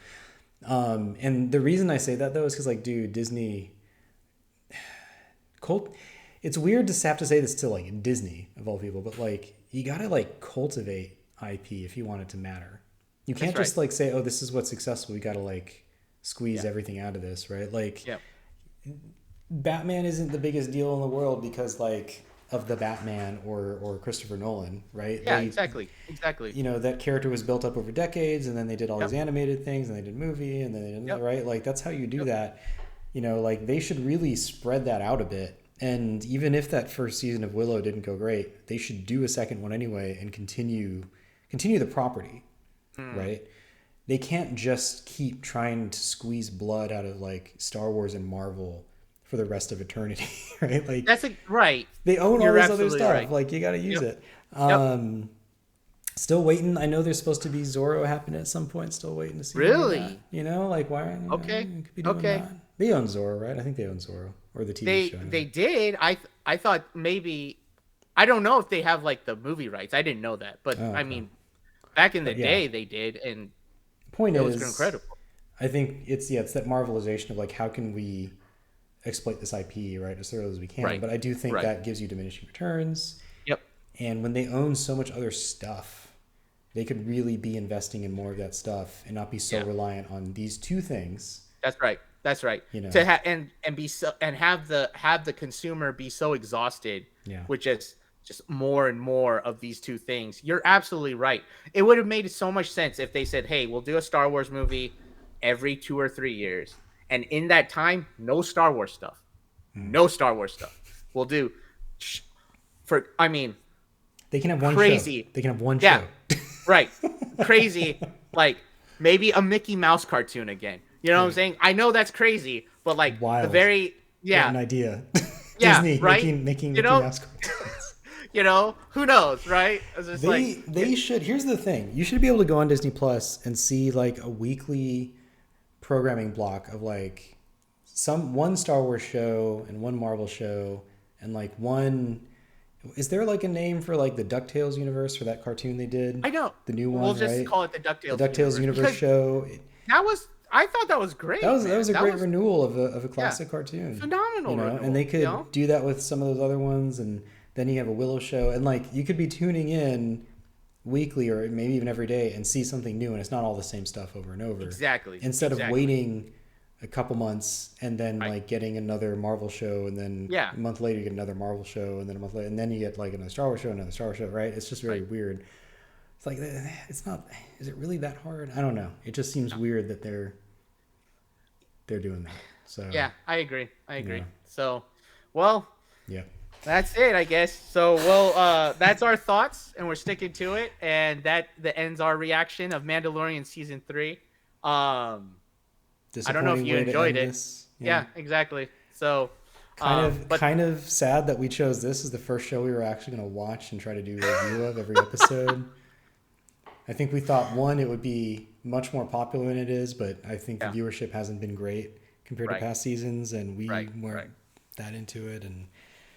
And the reason I say that though is because like, dude, Disney it's weird to have to say this to like Disney of all people, but like you gotta like cultivate IP if you want it to matter. You can't just like say, oh, this is what's successful. We gotta like squeeze everything out of this, right? Like Batman isn't the biggest deal in the world because like of the Batman or Christopher Nolan, right?
Yeah, exactly.
That character was built up over decades, and then they did all these animated things, and they did movie, and then they did right? Like that's how you do that. Like they should really spread that out a bit. And even if that first season of Willow didn't go great, they should do a second one anyway and continue continue the property, right? They can't just keep trying to squeeze blood out of like Star Wars and Marvel for the rest of eternity, right? Like
Right.
they own all
You're
this other
absolutely
stuff.
right.
Like you got to use
Yep.
it.
Yep.
Still waiting. I know there's supposed to be Zorro happen at some point. Still waiting to see more of that.
Really?
You know, like why?
Okay.
You could be doing
Okay.
that. They own Zorro, right? I think they own Zorro or the TV show.
They
Anyway.
did. I thought maybe I don't know if they have like the movie rights. I didn't know that, but
Oh,
I
okay.
mean, back in the
But yeah,
day they did, and
point
it was
is,
incredible.
I think it's that marvelization of like how can we exploit this IP right as thoroughly as we can.
Right.
But I do think
Right.
that gives you diminishing returns.
Yep.
And when they own so much other stuff, they could really be investing in more of that stuff and not be so
Yeah.
reliant on these two things.
That's right. That's right.
You know.
To and be so and have the consumer be so exhausted
Yeah.
with just more and more of these two things. You're absolutely right. It would have made so much sense if they said, "Hey, we'll do a Star Wars movie every 2 or 3 years, and in that time, no Star Wars stuff, no Star Wars stuff. We'll do for. I mean,
They can have one
crazy.
show. They can have one
Yeah,
show.
right. Crazy. Like maybe a Mickey Mouse cartoon again. You know what I'm saying? I know that's crazy, but like
Wild.
the very
What an idea.
Yeah,
Disney
right?
making
You
Mickey
know?
Mouse cartoons.
Who knows, right? It's just
They should. Here's the thing: you should be able to go on Disney Plus and see like a weekly programming block of like one Star Wars show and one Marvel show and like one. Is there like a name for like the DuckTales universe for that cartoon they did?
I know.
The new one,
We'll just
right?
call it the DuckTales.
The DuckTales universe
because
show.
I thought that was great.
That was a great
was
renewal of a classic cartoon.
phenomenal.
You know,
renewal,
and they could
you know?
do that with some of those other ones, and then you have a Willow show, and like you could be tuning in weekly or maybe even every day and see something new, and it's not all the same stuff over and over.
Exactly.
Instead of waiting a couple months and then like getting another Marvel show, and then
Yeah.
a month later you get another Marvel show, and then a month later, and then you get like another Star Wars show, another Star Wars show, right? It's just very weird. It's like it's not. Is it really that hard? I don't know. It just seems weird that they're doing that. So
Yeah, I agree.
Yeah.
So, well,
yeah.
that's it, I guess. So, that's our thoughts, and we're sticking to it. And that ends our reaction of Mandalorian season 3. I don't know if you enjoyed it. Yeah, exactly. So,
kind of sad that we chose this as the first show we were actually going to watch and try to do a review of every episode. I think we thought it would be much more popular than it is, but I think the viewership hasn't been great compared to past seasons, and we weren't that into it. And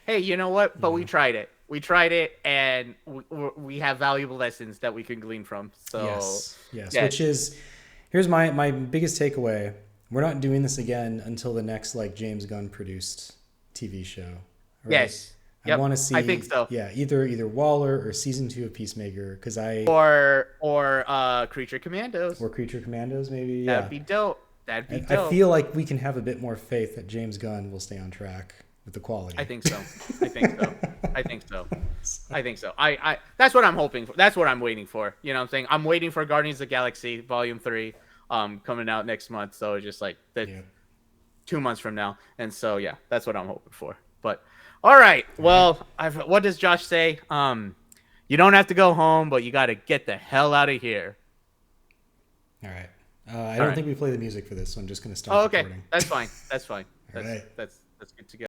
hey, you know what? But we tried it. We tried it, and we have valuable lessons that we can glean from. So
yes. Which is, here's my biggest takeaway. We're not doing this again until the next like James Gunn produced TV show. Right?
Yes.
I want to see.
I think so.
Yeah, either Waller or season 2 of Peacemaker, because
or Creature Commandos.
Or Creature Commandos, maybe. Yeah.
That'd be dope. That'd be dope.
I feel like we can have a bit more faith that James Gunn will stay on track with the quality.
I think so. I think so. I that's what I'm hoping for. That's what I'm waiting for. You know what I'm saying? I'm waiting for Guardians of the Galaxy Volume 3 coming out next month. So it's just like 2 months from now. And so yeah, that's what I'm hoping for. But all right. Well, what does Josh say? You don't have to go home, but you got to get the hell out of here.
All right. I don't think we play the music for this, so I'm just going to stop
Oh, okay.
recording.
That's fine. That's fine.
All right.
That's good to go.